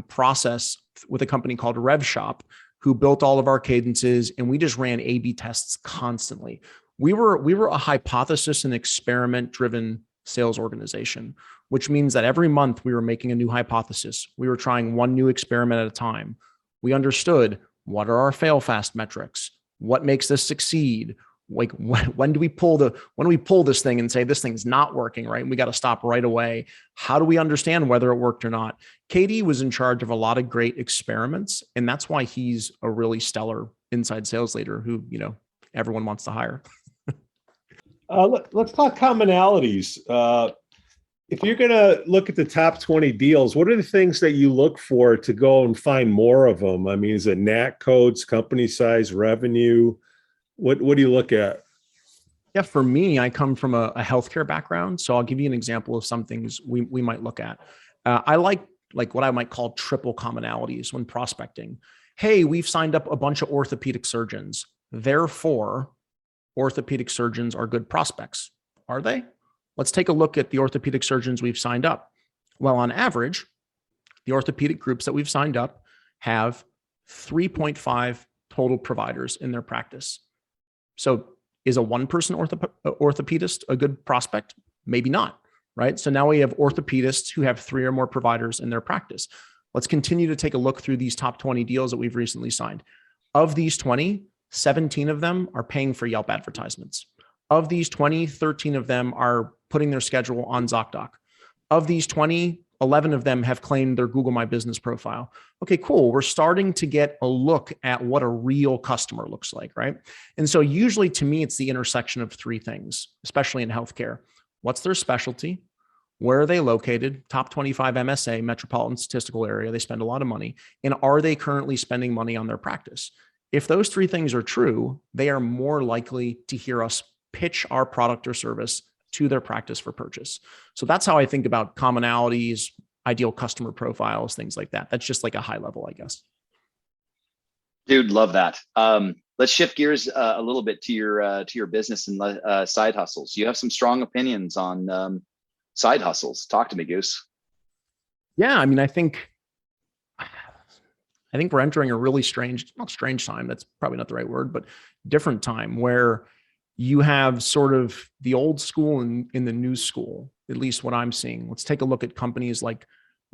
process with a company called RevShop, who built all of our cadences, and we just ran A/B tests constantly. We were a hypothesis and experiment driven sales organization, which means that every month we were making a new hypothesis. We were trying one new experiment at a time. We understood, what are our fail fast metrics? What makes this succeed? Like when do we pull this thing and say this thing's not working, right? And we got to stop right away. How do we understand whether it worked or not? Katie was in charge of a lot of great experiments, and that's why he's a really stellar inside sales leader who, everyone wants to hire. Let's talk commonalities. If you're going to look at the top 20 deals, what are the things that you look for to go and find more of them? I mean, is it NAT codes, company size, revenue? What do you look at? Yeah, for me, I come from a healthcare background. So I'll give you an example of some things we might look at. I like what I might call triple commonalities when prospecting. Hey, we've signed up a bunch of orthopedic surgeons. Therefore, orthopedic surgeons are good prospects. Are they? Let's take a look at the orthopedic surgeons we've signed up. Well, on average, the orthopedic groups that we've signed up have 3.5 total providers in their practice. So is a one-person orthopedist a good prospect? Maybe not, right? So now we have orthopedists who have 3 or more providers in their practice. Let's continue to take a look through these top 20 deals that we've recently signed. Of these 20, 17 of them are paying for Yelp advertisements. Of these 20, 13 of them are putting their schedule on ZocDoc. Of these 20, 11 of them have claimed their Google My Business profile. Okay, cool. We're starting to get a look at what a real customer looks like, right? And so usually to me, it's the intersection of 3 things, especially in healthcare. What's their specialty? Where are they located? Top 25 MSA, metropolitan statistical area. They spend a lot of money. And are they currently spending money on their practice? If those 3 things are true, they are more likely to hear us pitch our product or service to their practice for purchase. So that's how I think about commonalities, ideal customer profiles, things like that. That's just like a high level, I guess. Dude, love that. Let's shift gears a little bit to your business and side hustles. You have some strong opinions on side hustles. Talk to me, Goose. Yeah, I mean, I think we're entering a really not strange time. That's probably not the right word, but different time where you have sort of the old school and in the new school, at least what I'm seeing. Let's take a look at companies like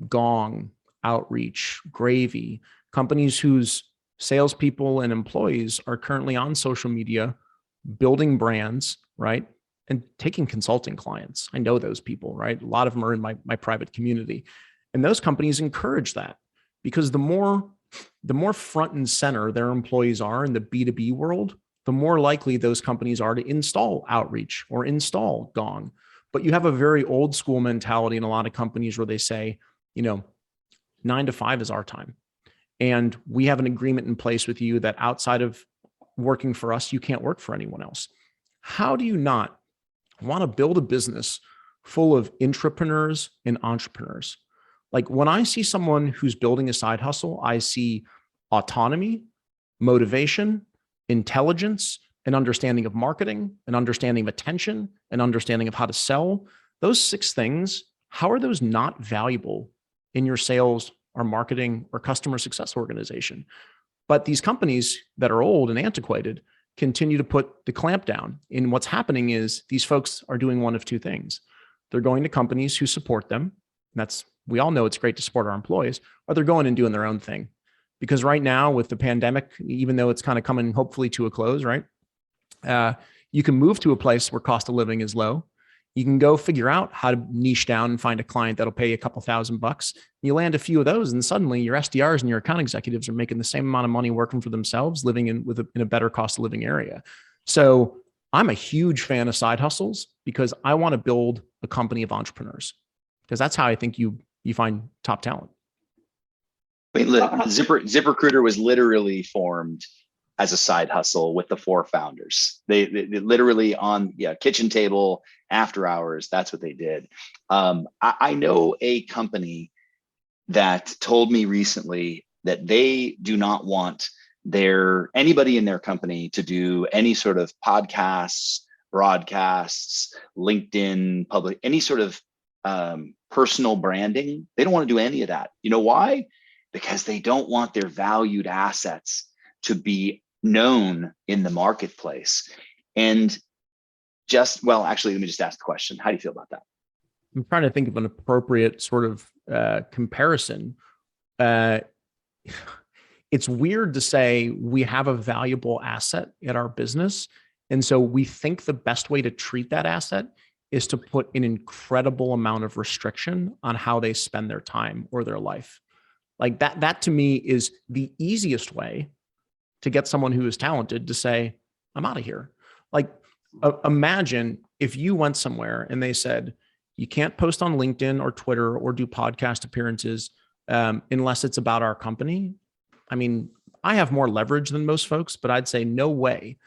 Gong, Outreach, Gravy, companies whose salespeople and employees are currently on social media, building brands, right? And taking consulting clients. I know those people, right? A lot of them are in my private community. And those companies encourage that because the more front and center their employees are in the B2B world, the more likely those companies are to install Outreach or install Gong. But you have a very old school mentality in a lot of companies where they say, 9 to 5 is our time. And we have an agreement in place with you that outside of working for us, you can't work for anyone else. How do you not want to build a business full of intrapreneurs and entrepreneurs? Like when I see someone who's building a side hustle, I see autonomy, motivation, intelligence, an understanding of marketing, an understanding of attention, an understanding of how to sell. Those 6 things, how are those not valuable in your sales or marketing or customer success organization? But these companies that are old and antiquated continue to put the clamp down. And what's happening is these folks are doing one of 2 things. They're going to companies who support them. We all know it's great to support our employees, or they're going and doing their own thing. Because right now with the pandemic, even though it's kind of coming hopefully to a close, right? You can move to a place where cost of living is low. You can go figure out how to niche down and find a client that'll pay you a couple $1,000. You land a few of those, and suddenly your SDRs and your account executives are making the same amount of money working for themselves, living in a better cost of living area. So I'm a huge fan of side hustles because I want to build a company of entrepreneurs, because that's how I think you find top talent. I mean, ZipRecruiter was literally formed as a side hustle with the 4 founders. They literally on kitchen table, after hours. That's what they did. I know a company that told me recently that they do not want anybody in their company to do any sort of podcasts, broadcasts, LinkedIn, public, any sort of personal branding. They don't want to do any of that. You know why? Because they don't want their valued assets to be known in the marketplace. And actually, let me just ask the question. How do you feel about that? I'm trying to think of an appropriate sort of comparison. It's weird to say we have a valuable asset in our business. And so we think the best way to treat that asset is to put an incredible amount of restriction on how they spend their time or their life. Like that to me is the easiest way to get someone who is talented to say, I'm out of here. Like imagine if you went somewhere and they said, you can't post on LinkedIn or Twitter or do podcast appearances unless it's about our company. I mean, I have more leverage than most folks, but I'd say no way.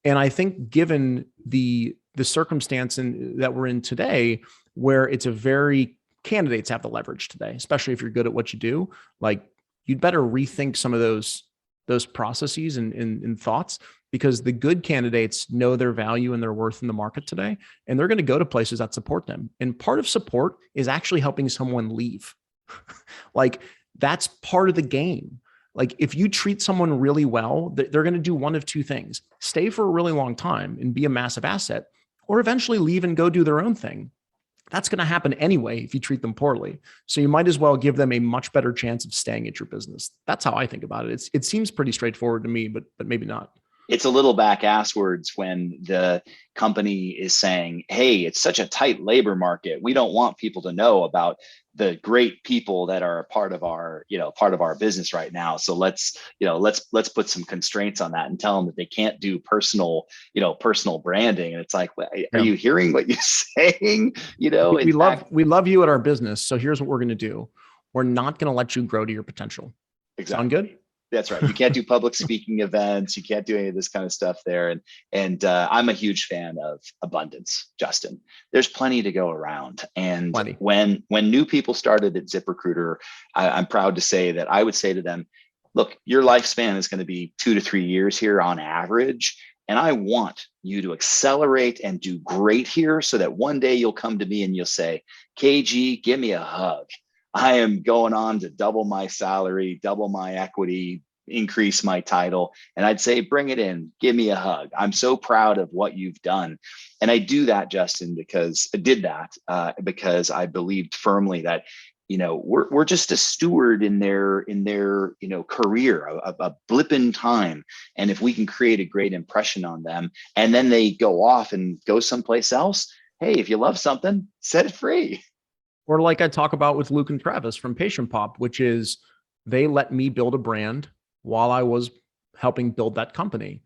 And I think given the circumstance that we're in today, where it's candidates have the leverage today, especially if you're good at what you do, like you'd better rethink some of those processes and thoughts, because the good candidates know their value and their worth in the market today, and they're going to go to places that support them. And part of support is actually helping someone leave. Like that's part of the game. Like if you treat someone really well, they're going to do one of two things: stay for a really long time and be a massive asset, or eventually leave and go do their own thing. That's going to happen anyway if you treat them poorly. So you might as well give them a much better chance of staying at your business. That's how I think about it. It seems pretty straightforward to me, but maybe not. It's a little back asswards when the company is saying, hey, it's such a tight labor market, we don't want people to know about the great people that are a part of our business right now, so let's put some constraints on that and tell them that they can't do personal branding. And it's like, are you hearing what you're saying? We love you at our business, so here's what we're going to do: we're not going to let you grow to your potential. Exactly. Sound good? That's right. You can't do public speaking events. You can't do any of this kind of stuff there. And I'm a huge fan of abundance, Justin. There's plenty to go around. And when new people started at ZipRecruiter, I'm proud to say that I would say to them, look, your lifespan is going to be 2 to 3 years here on average. And I want you to accelerate and do great here so that one day you'll come to me and you'll say, KG, give me a hug. I am going on to double my salary, double my equity, increase my title. And I'd say, bring it in, give me a hug. I'm so proud of what you've done. And I do that, Justin, because I believed firmly that, we're just a steward in their career, a blip in time. And if we can create a great impression on them, and then they go off and go someplace else, hey, if you love something, set it free. Or like I talk about with Luke and Travis from Patient Pop, which is they let me build a brand while I was helping build that company.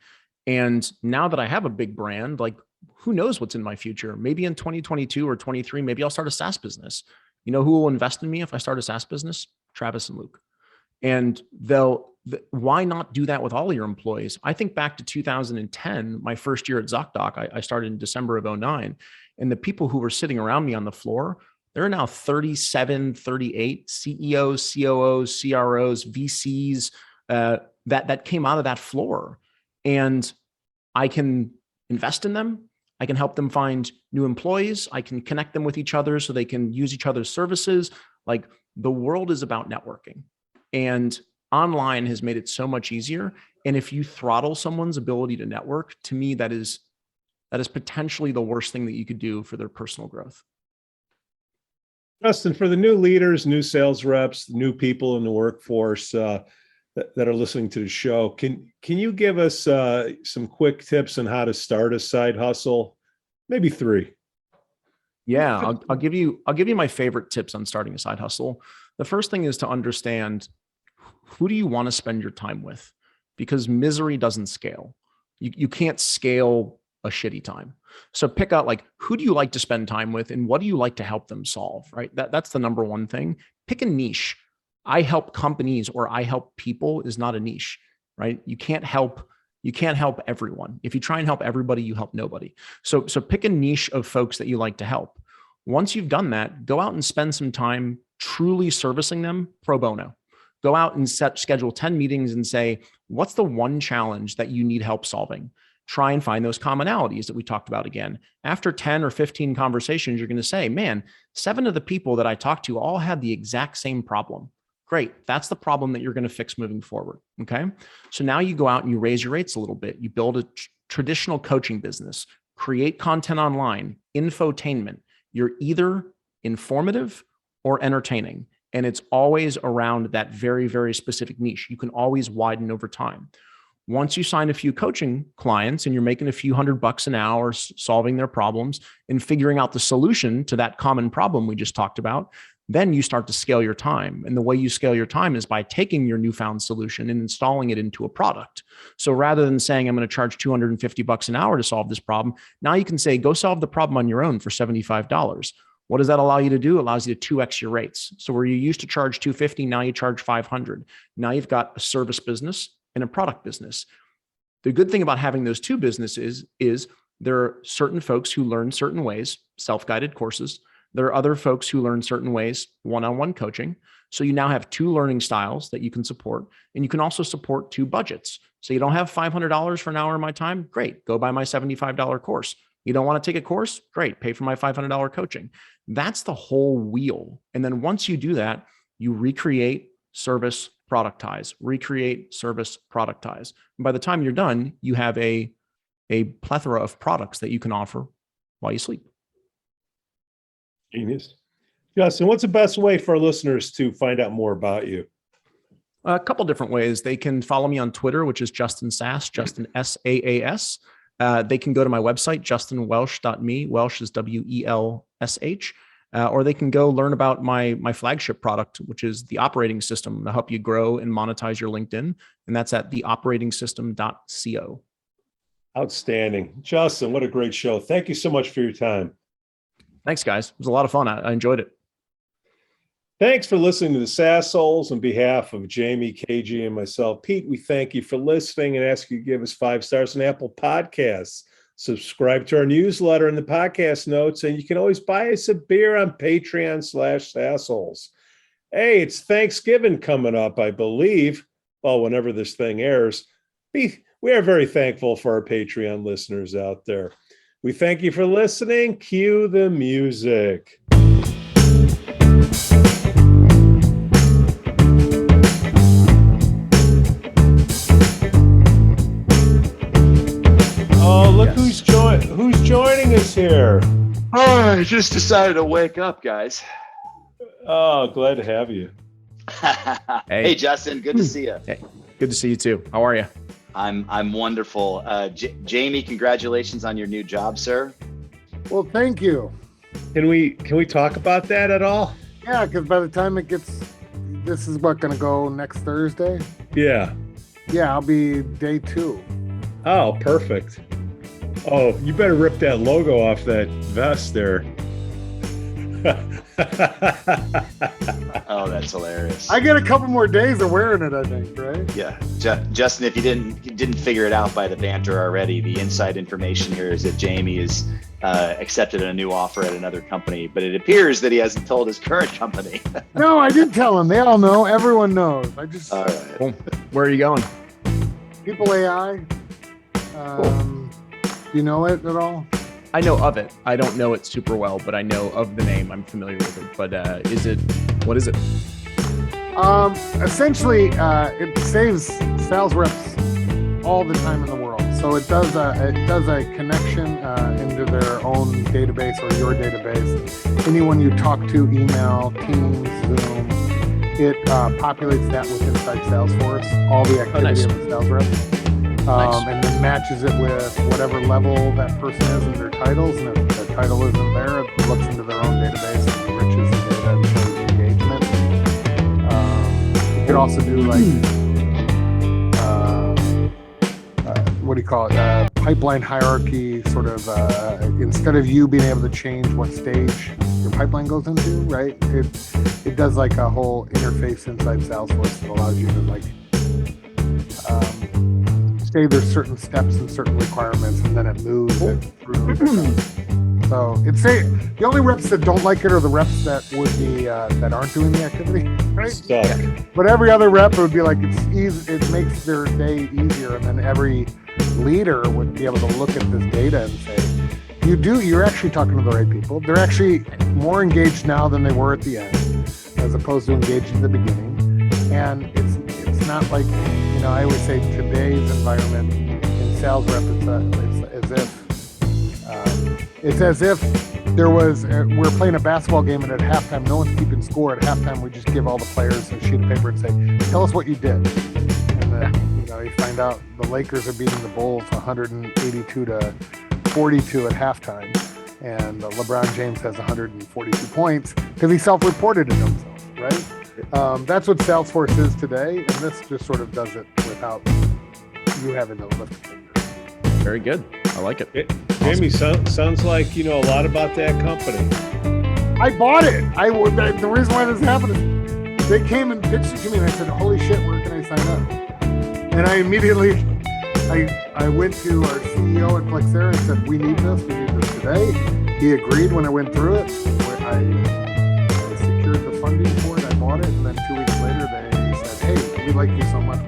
And now that I have a big brand, like who knows what's in my future? Maybe in 2022 or 23, maybe I'll start a SaaS business. You know who will invest in me if I start a SaaS business? Travis and Luke. And why not do that with all your employees? I think back to 2010, my first year at ZocDoc, I started in December of 2009. And the people who were sitting around me on the floor, there are now 37, 38 CEOs, COOs, CROs, VCs that came out of that floor. And I can invest in them. I can help them find new employees. I can connect them with each other so they can use each other's services. Like the world is about networking, and online has made it so much easier. And if you throttle someone's ability to network, to me, that is potentially the worst thing that you could do for their personal growth. Justin, for the new leaders, new sales reps, new people in the workforce that are listening to the show, can you give us some quick tips on how to start a side hustle? Maybe 3. Yeah, I'll give you my favorite tips on starting a side hustle. The first thing is to understand, who do you want to spend your time with? Because misery doesn't scale. You can't scale a shitty time. So pick out, like, who do you like to spend time with and what do you like to help them solve, right? That's the number one thing. Pick a niche. I help companies or I help people is not a niche, right? You can't help everyone. If you try and help everybody, you help nobody. So pick a niche of folks that you like to help. Once you've done that, go out and spend some time truly servicing them pro bono. Go out and schedule 10 meetings and say, what's the one challenge that you need help solving? Try and find those commonalities that we talked about again. After 10 or 15 conversations, you're going to say, man, 7 of the people that I talked to all had the exact same problem. Great. That's the problem that you're going to fix moving forward. Okay. So now you go out and you raise your rates a little bit. You build a traditional coaching business, create content online, infotainment. You're either informative or entertaining. And it's always around that very, very specific niche. You can always widen over time. Once you sign a few coaching clients and you're making a few $100 an hour solving their problems and figuring out the solution to that common problem we just talked about, then you start to scale your time. And the way you scale your time is by taking your newfound solution and installing it into a product. So rather than saying, I'm going to charge $250 an hour to solve this problem, now you can say, go solve the problem on your own for $75. What does that allow you to do? It allows you to 2x your rates. So where you used to charge $250, now you charge $500. Now you've got a service business and a product business. The good thing about having those two businesses is there are certain folks who learn certain ways, self-guided courses. There are other folks who learn certain ways, one-on-one coaching. So you now have 2 learning styles that you can support. And you can also support 2 budgets. So you don't have $500 for an hour of my time? Great. Go buy my $75 course. You don't want to take a course? Great. Pay for my $500 coaching. That's the whole wheel. And then once you do that, you recreate service productize, recreate, service, productize. And by the time you're done, you have a plethora of products that you can offer while you sleep. Genius. Justin, what's the best way for our listeners to find out more about you? A couple different ways. They can follow me on Twitter, which is Justin Saas, Justin SAAS. They can go to my website, justinwelsh.me. Welsh is WELSH. Or they can go learn about my flagship product, which is the operating system to help you grow and monetize your LinkedIn. And that's at theoperating.system.co. Outstanding. Justin, what a great show. Thank you so much for your time. Thanks, guys. It was a lot of fun. I enjoyed it. Thanks for listening to the SaasHoles. On behalf of Jamie, KG, and myself, Pete, we thank you for listening and ask you to give us 5 stars on Apple Podcasts. Subscribe to our newsletter in the podcast notes, and you can always buy us a beer on Patreon/SaasHoles. Hey, it's Thanksgiving coming up, I believe. Well, whenever this thing airs. We are very thankful for our Patreon listeners out there. We thank you for listening. Cue the music. Oh, look who's joining us here. Oh, I just decided to wake up, guys. Oh, glad to have you. Hey, Justin, good to see you. Hey, good to see you too. How are you? I'm wonderful. Jamie, congratulations on your new job, sir. Well, thank you. Can we talk about that at all? Yeah, because by the time this is going to go next Thursday. Yeah. Yeah, I'll be day 2. Oh, perfect. Oh, you better rip that logo off that vest there. Oh, that's hilarious. I get a couple more days of wearing it, I think, right? Yeah, Justin, if you didn't figure it out by the banter already, the inside information here is that Jamie is accepted a new offer at another company, but it appears that he hasn't told his current company. No, I did tell them. They all know. Everyone knows. I just All right. Well, where are you going? People AI. Do you know it at all? I know of it. I don't know it super well, but I know of the name. I'm familiar with it. But what is it? Essentially, it saves sales reps all the time in the world. So it does a connection into their own database or your database. Anyone you talk to, email, Teams, Zoom, it populates that with inside Salesforce, all the activity of the sales rep. And then matches it with whatever level that person is in their titles. And if the title isn't there, it looks into their own database and enriches the data and shows engagement. You could also do what do you call it? Pipeline hierarchy, sort of, instead of you being able to change what stage your pipeline goes into, right? It does like a whole interface inside Salesforce that allows you to say there's certain steps and certain requirements, and then it moves it through. So the only reps that don't like it are the reps that would be that aren't doing the activity, right? Stuck. But every other rep would be like it's easy. It makes their day easier, and then every leader would be able to look at this data and say, you're actually talking to the right people. They're actually more engaged now than they were at the end, as opposed to engaged in the beginning. And it's not like, I always say today's environment in sales rep, it's as if there was, we're playing a basketball game and at halftime, no one's keeping score. At halftime, we just give all the players a sheet of paper and say, tell us what you did. And then, you find out the Lakers are beating the Bulls 182 to 42 at halftime. And LeBron James has 142 points because he self-reported it himself, right? That's what Salesforce is today, and this just sort of does it without you having to lift a finger. Very good. I like it. Jamie, sounds like you know a lot about that company. I bought it. The reason why this happened is they came and pitched it to me, and I said, "Holy shit, where can I sign up?" And I immediately, I went to our CEO at Flexera and said, "We need this today." He agreed when I went through it. I secured the funding for it. I bought it, and then 2 weeks later, they said, "Hey, we like you so much."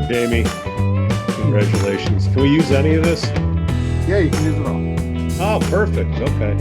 Jamie, congratulations. Can we use any of this? Yeah, you can use it all. Oh, perfect. Okay.